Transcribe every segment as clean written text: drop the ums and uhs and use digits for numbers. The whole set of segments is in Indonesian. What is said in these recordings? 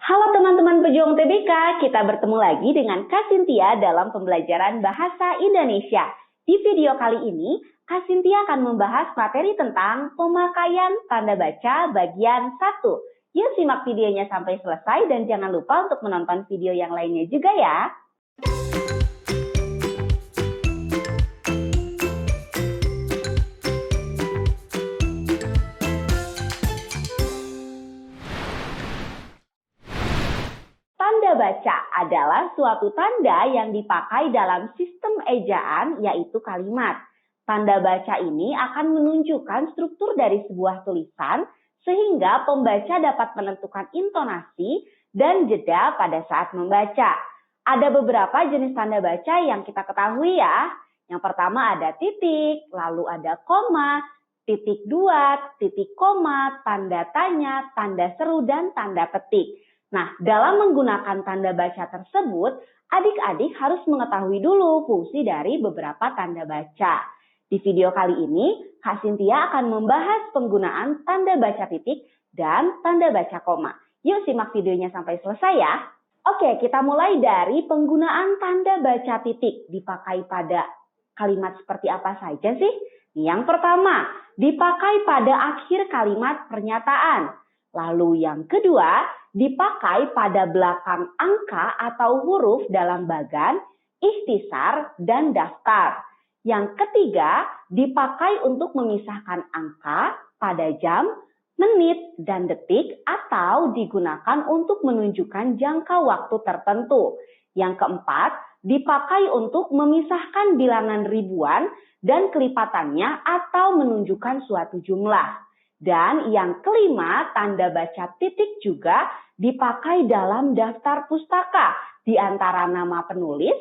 Halo teman-teman pejuang TBK, kita bertemu lagi dengan Kak Cynthia dalam pembelajaran Bahasa Indonesia. Di video kali ini, Kak Cynthia akan membahas materi tentang pemakaian tanda baca bagian 1. Yuk simak videonya sampai selesai dan jangan lupa untuk menonton video yang lainnya juga ya. Tanda baca adalah suatu tanda yang dipakai dalam sistem ejaan, yaitu kalimat. Tanda baca ini akan menunjukkan struktur dari sebuah tulisan, sehingga pembaca dapat menentukan intonasi dan jeda pada saat membaca. Ada beberapa jenis tanda baca yang kita ketahui ya. Yang pertama ada titik, lalu ada koma, titik dua, titik koma, tanda tanya, tanda seru, dan tanda petik. Nah, dalam menggunakan tanda baca tersebut, adik-adik harus mengetahui dulu fungsi dari beberapa tanda baca. Di video kali ini, Kak Cynthia akan membahas penggunaan tanda baca titik dan tanda baca koma. Yuk simak videonya sampai selesai ya. Oke, kita mulai dari penggunaan tanda baca titik dipakai pada kalimat seperti apa saja sih? Yang pertama, dipakai pada akhir kalimat pernyataan. Lalu yang kedua, dipakai pada belakang angka atau huruf dalam bagan, ikhtisar, dan daftar. Yang ketiga, dipakai untuk memisahkan angka pada jam, menit, dan detik atau digunakan untuk menunjukkan jangka waktu tertentu. Yang keempat, dipakai untuk memisahkan bilangan ribuan dan kelipatannya atau menunjukkan suatu jumlah. Dan yang kelima, tanda baca titik juga dipakai dalam daftar pustaka di antara nama penulis,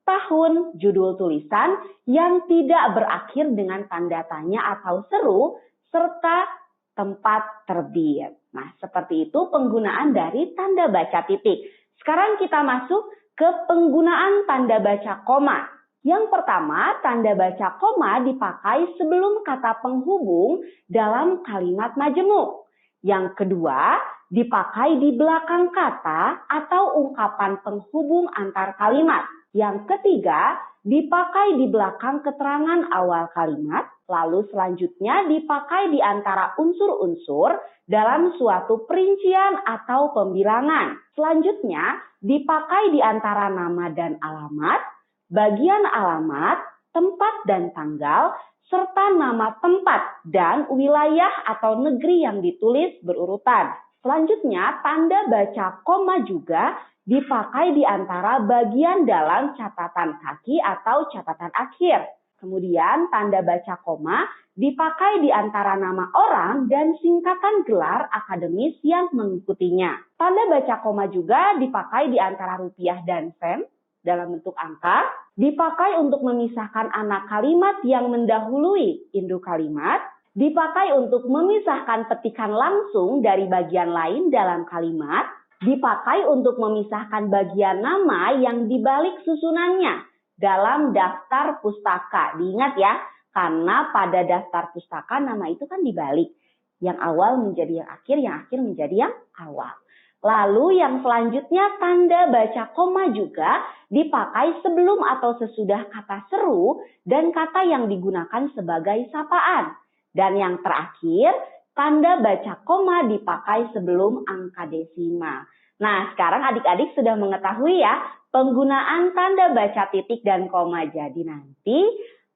tahun, judul tulisan yang tidak berakhir dengan tanda tanya atau seru, serta tempat terbit. Nah, seperti itu penggunaan dari tanda baca titik. Sekarang kita masuk ke penggunaan tanda baca koma. Yang pertama, tanda baca koma dipakai sebelum kata penghubung dalam kalimat majemuk. Yang kedua, dipakai di belakang kata atau ungkapan penghubung antar kalimat. Yang ketiga, dipakai di belakang keterangan awal kalimat. Lalu selanjutnya dipakai di antara unsur-unsur dalam suatu perincian atau pembilangan. Selanjutnya, dipakai di antara nama dan alamat, bagian alamat, tempat dan tanggal, serta nama tempat dan wilayah atau negeri yang ditulis berurutan. Selanjutnya, tanda baca koma juga dipakai di antara bagian dalam catatan kaki atau catatan akhir. Kemudian, tanda baca koma dipakai di antara nama orang dan singkatan gelar akademis yang mengikutinya. Tanda baca koma juga dipakai di antara rupiah dan sen dalam bentuk angka, dipakai untuk memisahkan anak kalimat yang mendahului induk kalimat, dipakai untuk memisahkan petikan langsung dari bagian lain dalam kalimat, dipakai untuk memisahkan bagian nama yang dibalik susunannya dalam daftar pustaka. Diingat ya, karena pada daftar pustaka nama itu kan dibalik. Yang awal menjadi yang akhir menjadi yang awal. Lalu yang selanjutnya tanda baca koma juga dipakai sebelum atau sesudah kata seru dan kata yang digunakan sebagai sapaan. Dan yang terakhir, tanda baca koma dipakai sebelum angka desimal. Nah, sekarang adik-adik sudah mengetahui ya penggunaan tanda baca titik dan koma. Jadi nanti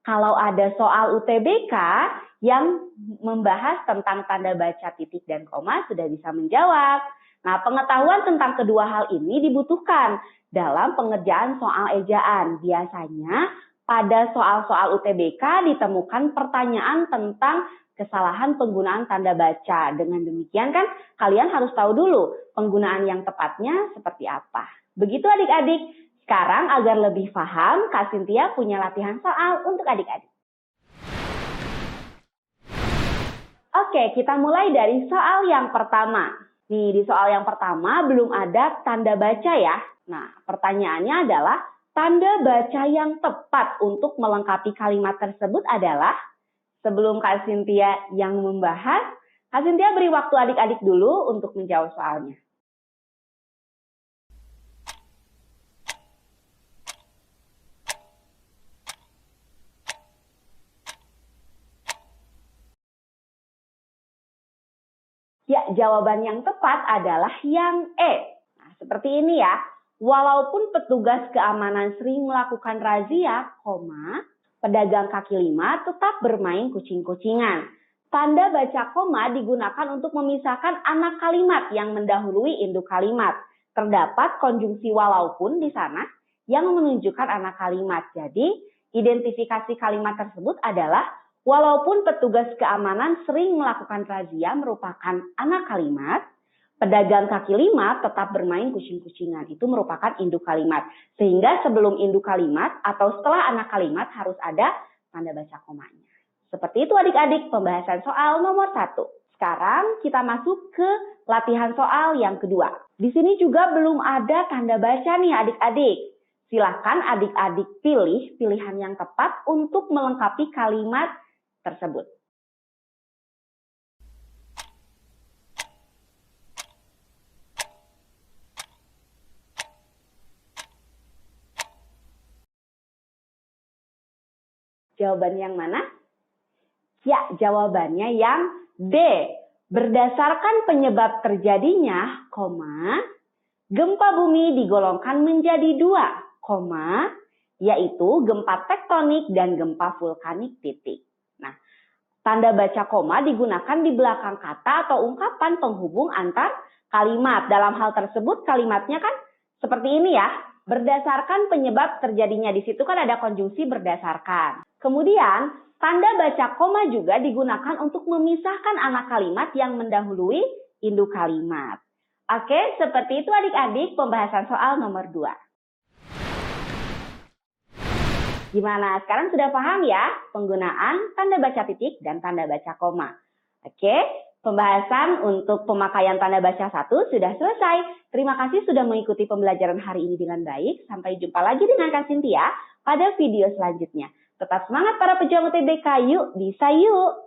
kalau ada soal UTBK yang membahas tentang tanda baca titik dan koma sudah bisa menjawab. Nah, pengetahuan tentang kedua hal ini dibutuhkan dalam pengerjaan soal ejaan. Biasanya pada soal-soal UTBK ditemukan pertanyaan tentang kesalahan penggunaan tanda baca. Dengan demikian kan kalian harus tahu dulu penggunaan yang tepatnya seperti apa. Begitu adik-adik. Sekarang agar lebih paham, Kak Cynthia punya latihan soal untuk adik-adik. Oke, kita mulai dari soal yang pertama. Nih, di soal yang pertama belum ada tanda baca ya. Nah, pertanyaannya adalah tanda baca yang tepat untuk melengkapi kalimat tersebut adalah, sebelum Kak Cynthia yang membahas, Kak Cynthia beri waktu adik-adik dulu untuk menjawab soalnya. Ya, jawaban yang tepat adalah yang E. Nah, seperti ini ya. Walaupun petugas keamanan sering melakukan razia, pedagang kaki lima tetap bermain kucing-kucingan. Tanda baca koma digunakan untuk memisahkan anak kalimat yang mendahului induk kalimat. Terdapat konjungsi walaupun di sana yang menunjukkan anak kalimat. Jadi, identifikasi kalimat tersebut adalah walaupun petugas keamanan sering melakukan razia merupakan anak kalimat, pedagang kaki lima tetap bermain kucing-kucingan. Itu merupakan induk kalimat. Sehingga sebelum induk kalimat atau setelah anak kalimat harus ada tanda baca komanya. Seperti itu adik-adik pembahasan soal nomor 1. Sekarang kita masuk ke latihan soal yang kedua. Di sini juga belum ada tanda baca nih adik-adik. Silakan adik-adik pilih pilihan yang tepat untuk melengkapi kalimat tersebut. Jawaban yang mana? Ya, jawabannya yang D. Berdasarkan penyebab terjadinya, gempa bumi digolongkan menjadi 2, yaitu gempa tektonik dan gempa vulkanik titik. Nah, tanda baca koma digunakan di belakang kata atau ungkapan penghubung antar kalimat. Dalam hal tersebut kalimatnya kan seperti ini ya. Berdasarkan penyebab terjadinya, di situ kan ada konjungsi berdasarkan. Kemudian, tanda baca koma juga digunakan untuk memisahkan anak kalimat yang mendahului induk kalimat. Oke, seperti itu adik-adik pembahasan soal nomor 2. Gimana? Sekarang sudah paham ya penggunaan tanda baca titik dan tanda baca koma. Oke, pembahasan untuk pemakaian tanda baca 1 sudah selesai. Terima kasih sudah mengikuti pembelajaran hari ini dengan baik. Sampai jumpa lagi dengan Kak Cynthia pada video selanjutnya. Tetap semangat para pejuang UTBK, yuk bisa yuk!